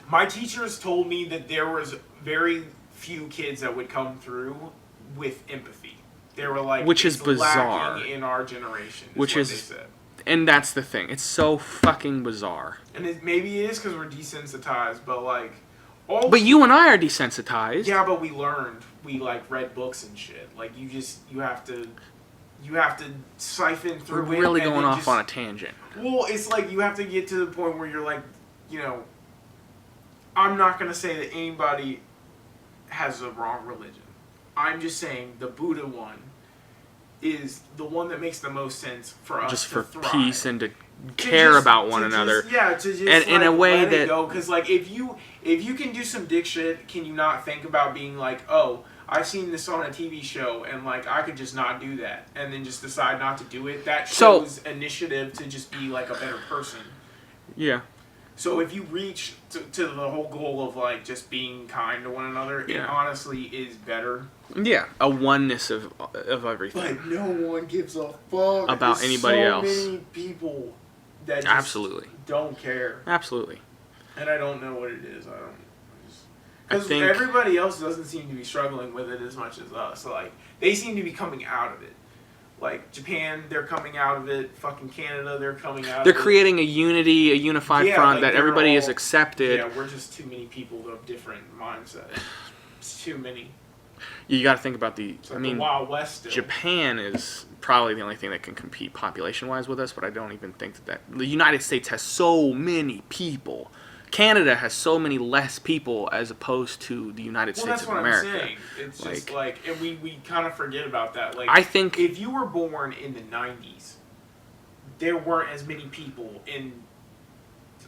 My teachers told me that there was very few kids that would come through with empathy. They were like, which is bizarre in our generation. Which what is, they said. And that's the thing. It's so fucking bizarre. And maybe it is because we're desensitized, but like, but you and I are desensitized. Yeah, but we learned. We like read books and shit. Like you have to siphon through. We're really going off on a tangent. Well, it's like you have to get to the point where you're like, you know, I'm not gonna say that anybody has a wrong religion. I'm just saying the Buddha one is the one that makes the most sense for us just to for thrive. peace and to care about one another. To just and like, in a way let it go. Because like if you can do some dick shit, can you not think about being like, oh, I've seen this on a TV show and like I could just not do that and then just decide not to do it? That shows initiative to just be like a better person. Yeah. So if you reach to the whole goal of like just being kind to one another, it honestly is better. Yeah, a oneness of everything. But no one gives a fuck about anybody else. So many people that just don't care. Absolutely. And I don't know what it is. Because everybody else doesn't seem to be struggling with it as much as us. Like they seem to be coming out of it. Like Japan, they're coming out of it. Fucking Canada, they're coming out of it. They're creating a unity, a unified front that everybody is accepted. Yeah, we're just too many people of different mindsets. It's too many. You got to think about the Wild West still. Japan is probably the only thing that can compete population-wise with us, but I don't even think that the United States has so many people Canada has so many less people as opposed to the United States of America. Well, that's what I'm saying. It's just like, and we kind of forget about that. Like, I think if you were born in the 90s, there weren't as many people in,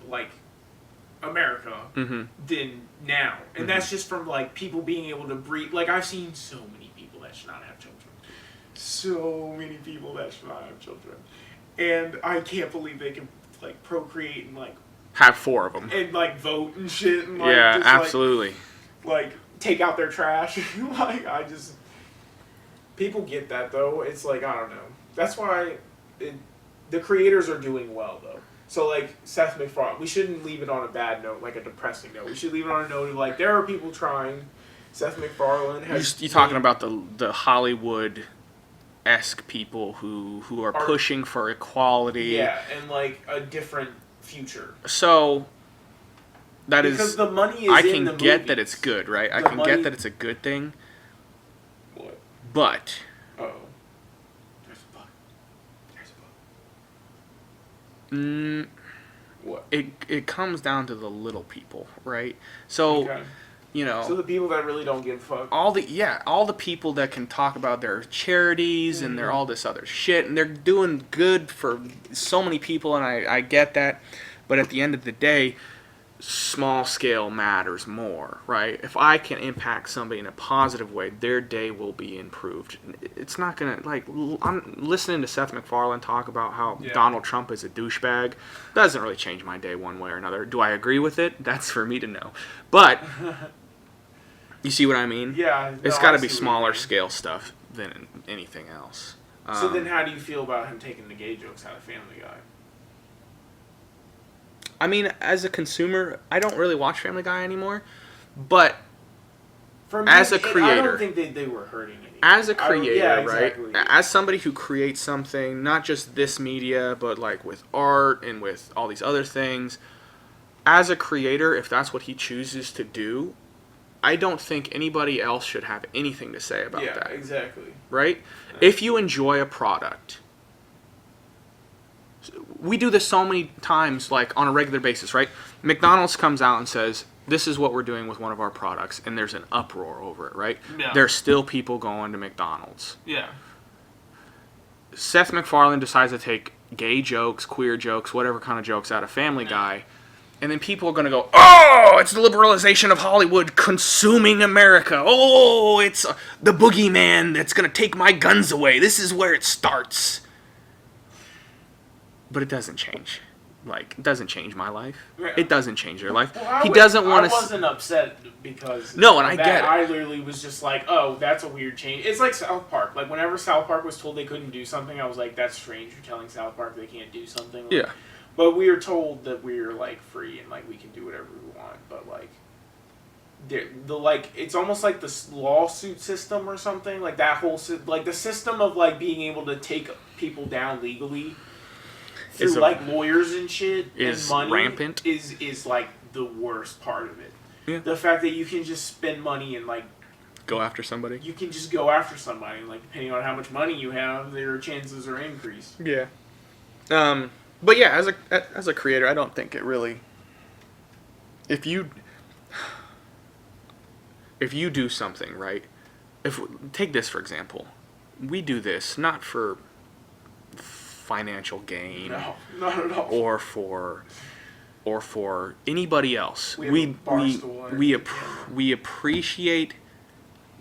like, America than now. And that's just from, like, people being able to breed. Like, I've seen so many people that should not have children. So many people that should not have children. And I can't believe they can, like, procreate and, like, have 4 of them. And, like, vote and shit. And, like, yeah, just, absolutely. Like, take out their trash. Like, people get that, though. It's like, I don't know. That's why the creators are doing well, though. So, like, Seth MacFarlane, we shouldn't leave it on a bad note, like a depressing note. We should leave it on a note of, like, there are people trying. Seth MacFarlane has... You're talking about the Hollywood-esque people who are pushing for equality. Yeah, and, like, a different future. So, because the money is I in the can get movies. that it's good, right? I The can money... get that it's a good thing. What? But... Uh-oh. There's a bug. What? It comes down to the little people, right? So, you know... So the people that really don't give a fuck. All the people that can talk about their charities and their all this other shit, and they're doing good for so many people, and I get that. But at the end of the day, small scale matters more, right? If I can impact somebody in a positive way, their day will be improved. It's not gonna, like, I'm listening to Seth MacFarlane talk about how Donald Trump is a douchebag. Doesn't really change my day one way or another. Do I agree with it? That's for me to know. But you see what I mean? Yeah. No, it's got to be smaller scale stuff than anything else. So then how do you feel about him taking the gay jokes out of Family Guy? I mean, as a consumer, I don't really watch Family Guy anymore, but For me, as a creator... I don't think they were hurting anything. As a creator, exactly. Right? As somebody who creates something, not just this media, but like with art and with all these other things, as a creator, if that's what he chooses to do, I don't think anybody else should have anything to say about that. Yeah, exactly. Right? Yeah. If you enjoy a product... We do this so many times, like, on a regular basis, right? McDonald's comes out and says, this is what we're doing with one of our products, and there's an uproar over it, right? Yeah. There's still people going to McDonald's. Yeah. Seth MacFarlane decides to take gay jokes, queer jokes, whatever kind of jokes out of Family Guy, and then people are going to go, oh, it's the liberalization of Hollywood consuming America. Oh, it's the boogeyman that's going to take my guns away. This is where it starts. But it doesn't change. Like, it doesn't change my life. Yeah. It doesn't change their life. Well, he doesn't want to... I wasn't upset because... No, and I get it. I literally was just like, oh, that's a weird change. It's like South Park. Like, whenever South Park was told they couldn't do something, I was like, that's strange. You're telling South Park they can't do something. Like, yeah. But we were told that we're, like, free and, like, we can do whatever we want. But, like... it's almost like this lawsuit system or something. Like, that whole... Like, the system of, like, being able to take people down legally... through like lawyers and shit is and money rampant. Is like the worst part of it. Yeah. The fact that you can just spend money and like go after somebody. You can just go after somebody, like depending on how much money you have, their chances are increased. Yeah. But yeah, as a creator, I don't think it really. If you do something right, take this for example, we do this not for financial gain, no, not at all, or for anybody else. We appreciate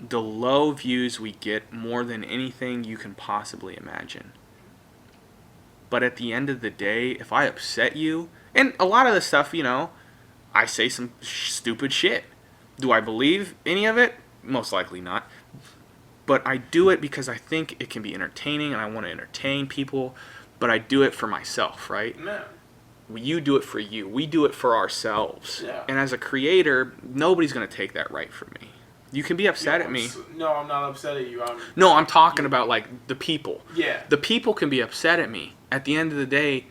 the low views we get more than anything you can possibly imagine. But at the end of the day, if I upset you, and a lot of the stuff, you know, I say some stupid shit. Do I believe any of it? Most likely not. But I do it because I think it can be entertaining and I want to entertain people, but I do it for myself, right? No. You do it for you. We do it for ourselves. Yeah. And as a creator, nobody's going to take that right from me. You can be upset at me. No, I'm not upset at you. I'm talking about, like, the people. Yeah. The people can be upset at me. At the end of the day,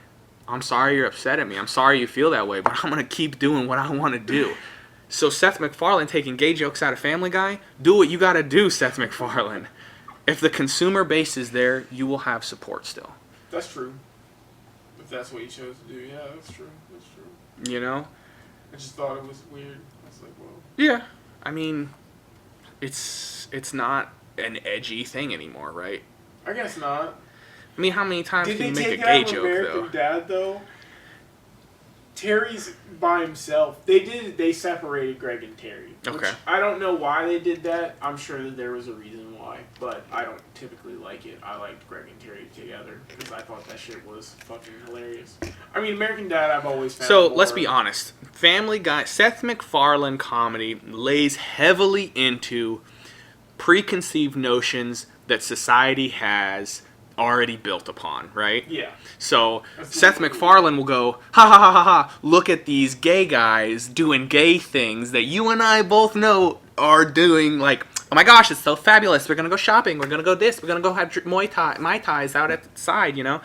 I'm sorry you're upset at me. I'm sorry you feel that way, but I'm going to keep doing what I want to do. So Seth MacFarlane taking gay jokes out of Family Guy, do what you got to do, Seth MacFarlane. If the consumer base is there, you will have support still. That's true. If that's what you chose to do, yeah, that's true. That's true. You know? I just thought it was weird. I was like, well. Yeah, I mean, it's not an edgy thing anymore, right? I guess not. I mean, how many times Did can they you make take a gay out joke American though? Dad though? Terry's by himself. They separated Greg and Terry. Which Okay. I don't know why they did that. I'm sure that there was a reason why, but I don't typically like it. I liked Greg and Terry together because I thought that shit was fucking hilarious. I mean, American Dad I've always found So more, let's be honest. Family Guy, Seth MacFarlane comedy lays heavily into preconceived notions that society has already built upon, right? Yeah. So That's Seth literally- MacFarlane will go, ha ha ha ha ha, look at these gay guys doing gay things that you and I both know are doing, like, oh my gosh, it's so fabulous, we're gonna go shopping, we're gonna go this, we're gonna go have Mai Tais out at the side, you know?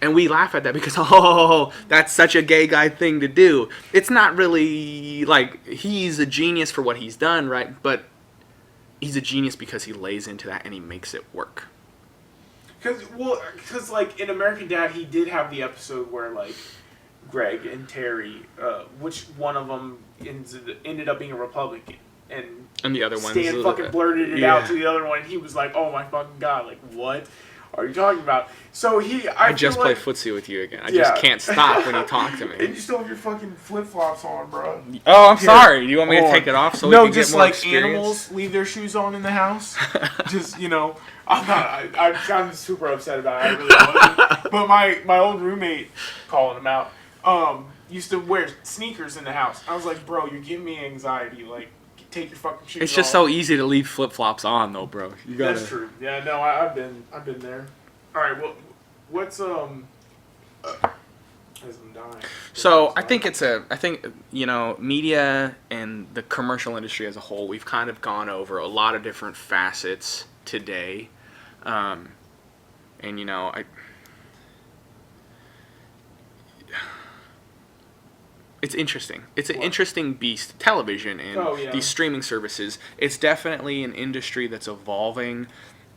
And we laugh at that because, oh, that's such a gay guy thing to do. It's not really, like, he's a genius for what he's done, right? But he's a genius because he lays into that and he makes it work. Because, like, in American Dad, he did have the episode where, like, Greg and Terry, which one of them ended up being a Republican, And the other one's Stan fucking blurted it yeah. out to the other one, and he was like, oh my fucking god, like, what are you talking about? So I just feel play like, footsie with you again. I Yeah. just can't stop when you talk to And me. you still have your fucking flip-flops on, bro. Oh, I'm Here, sorry. Do you want me to hold take on. it off so No, we can just get more like experience? animals leave their shoes on in the house. Just, you know, I'm kind of super upset about it. I really wasn't. But my old roommate, calling him out, used to wear sneakers in the house. I was like, bro, you're giving me anxiety. Like, take your fucking shoes off. It's just so easy to leave flip-flops on, though, bro. You gotta... That's true. Yeah, no, I've been there. All right, well, what's as I'm dying. So I think you know, media and the commercial industry as a whole, we've kind of gone over a lot of different facets today, and you know, it's interesting. It's an interesting beast, television and these streaming services. It's definitely an industry that's evolving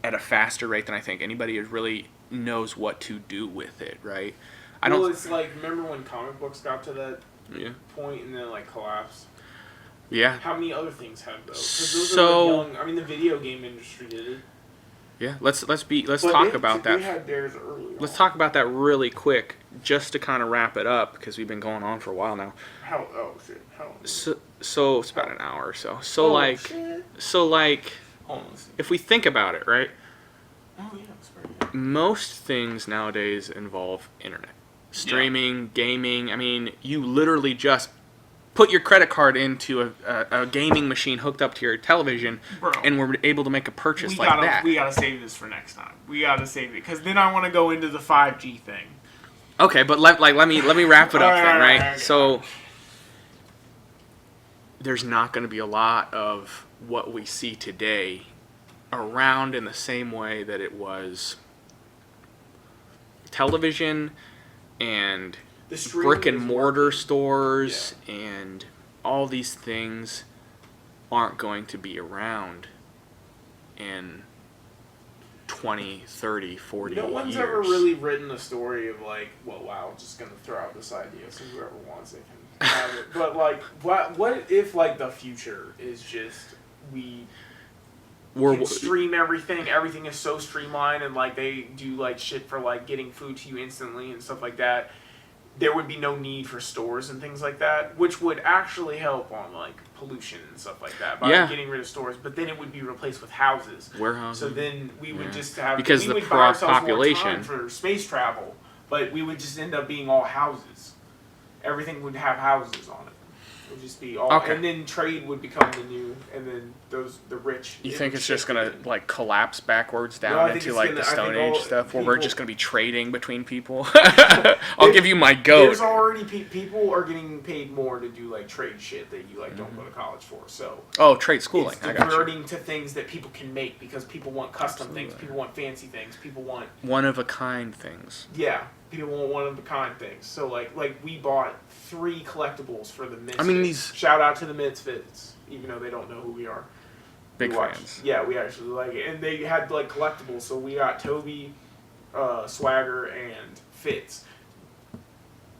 at a faster rate than I think anybody really knows what to do with it, right? It's like, remember when comic books got to that Yeah. point and then, like, collapsed? Yeah. How many other things have those? 'Cause those So- are like young. I mean, the video game industry did it. Yeah. Let's talk about They that. had theirs early Let's on. talk about that really quick, just to kind of wrap it up, because we've been going on for a while now. Oh shit! How? So it's about an hour or so. So Oh, like, shit. so like, Hold on, let's see. if we think about it, right? Oh yeah, it's very good. Most things nowadays involve internet, streaming, gaming. I mean, you literally just put your credit card into a gaming machine hooked up to your television, Bro. and we're able to make a purchase We like gotta that. we gotta save this for next time. We gotta save it because then I want to go into the 5G thing. Okay, but let me wrap it up then, Alright, right? alright. So there's not going to be a lot of what we see today around in the same way that it was television and The streaming brick and is mortar working. stores and all these things aren't going to be around in 20, 30, 40 No one's years. ever really written a story of like, well, wow, I'm just gonna throw out this idea so whoever wants it can have it. But like, what if like the future is just we can stream everything? Everything is so streamlined, and like they do like shit for like getting food to you instantly and stuff like that. There would be no need for stores and things like that, which would actually help on like pollution and stuff like that by getting rid of stores. But then it would be replaced with houses. Warehouses. So then we would just have because we the would buy ourselves population more time for space travel, but we would just end up being all houses. Everything would have houses on it. It would just be all, and then trade would become the new, and then the rich. You think it's just gonna like collapse backwards down No, I think into it's like gonna- the I Stone think Age all stuff, where we're people- just gonna be trading between people? I'll give you my goat. There's already people are getting paid more to do like trade shit that you like don't go to college for. So Oh, trade schooling. it's I got you. diverting to things that people can make because people want custom things, people want fancy things, people want One of a kind things. people want one of a kind things. So like we bought 3 collectibles for the Misfits. I mean, these- shout out to the Misfits, even though they don't know who we are. Big We watch- fans. Yeah, we actually like it, and they had like collectibles. So we got Toby, Swagger, and Fitz.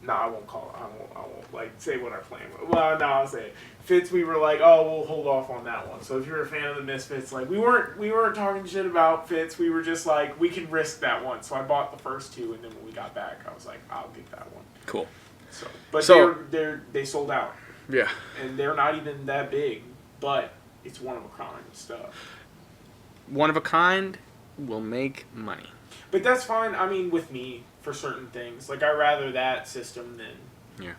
No, I won't call it. I won't like say what our plan was. Well, no, I'll say it. Fitz, we were like, oh, we'll hold off on that one. So if you're a fan of the Misfits, like we weren't talking shit about Fitz. We were just like, we can risk that one. So I bought the first two, and then when we got back, I was like, I'll get that one. Cool. So they sold out. Yeah. And they're not even that big, but it's one of a kind stuff. One of a kind will make money. But that's fine. I mean, with me for certain things, like I rather that system than. Yeah.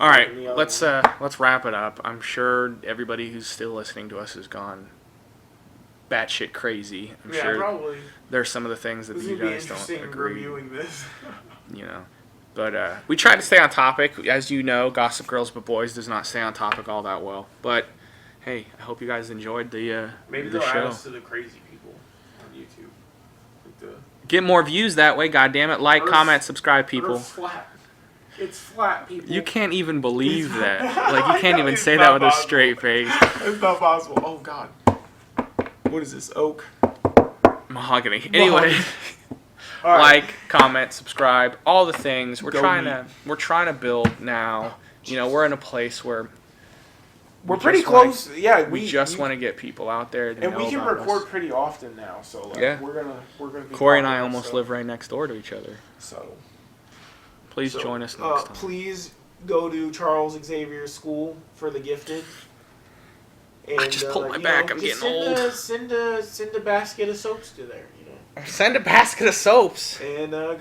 All right, let's wrap it up. I'm sure everybody who's still listening to us has gone batshit crazy. I'm sure probably. There's some of the things that you guys don't agree. Reviewing this. You know, but we try to stay on topic. As you know, Gossip Girls but Boys does not stay on topic all that well. But hey, I hope you guys enjoyed the maybe the they'll show. add us to the crazy people on YouTube. Like Get more views that way. God damn it! Like, comment, subscribe, people. Flat. It's flat, people. You can't even believe that. Like, you can't even say that with a straight face. It's not possible. Oh, God. What is this? Oak? Mahogany. Anyway, right. Like, comment, subscribe, all the things. We're trying to build now. You know, we're in a place where we're pretty close. We just want to get people out there. And we can record pretty often now. So like, we're gonna be. Corey and I almost live right next door to each other. So. Please join us next time. Please go to Charles Xavier's school for the gifted. And, I just pulled my back. I'm getting old. Send a basket of soaps to there. Send a basket of soaps. And good